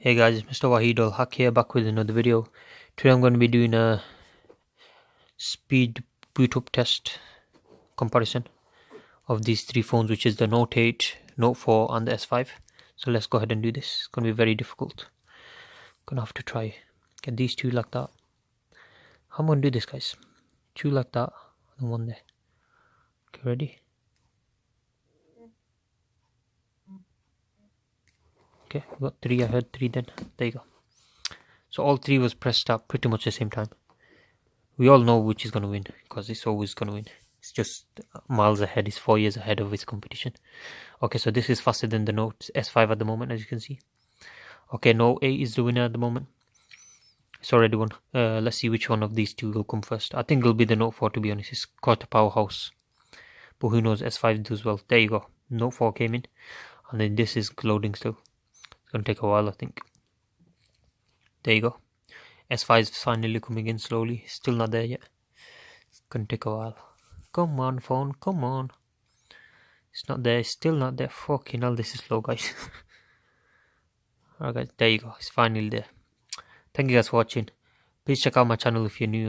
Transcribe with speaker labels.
Speaker 1: Hey guys, MrWaheedulHaque here, back with another video. Today I'm going to be doing a speed Bootup test comparison of these three phones, which is the Note 8, Note 4 and the S5. So let's go ahead and do this. It's going to be very difficult. Gonna have to try get these two like that. How am I going to do this, guys? Two like that and one there. Okay, ready? Okay, we got three. I heard three then. There you go. So all three was pressed up pretty much the same time. We all know which is going to win because it's always going to win. It's just miles ahead. It's 4 years ahead of its competition. Okay, so this is faster than the Note S5 at the moment, as you can see. Okay, Note 8 is the winner at the moment. It's already won. Let's see which one of these two will come first. I think it'll be the Note 4, to be honest. It's quite a powerhouse. But who knows, S5 does well. There you go. Note 4 came in. And then this is loading still. It's going to take a while, I think. There you go. S5 is finally coming in slowly. Still not there yet. It's going to take a while. Come on, phone. Come on. It's not there. It's still not there. Fucking hell, this is slow, guys. Alright, guys. There you go. It's finally there. Thank you guys for watching. Please check out my channel if you're new.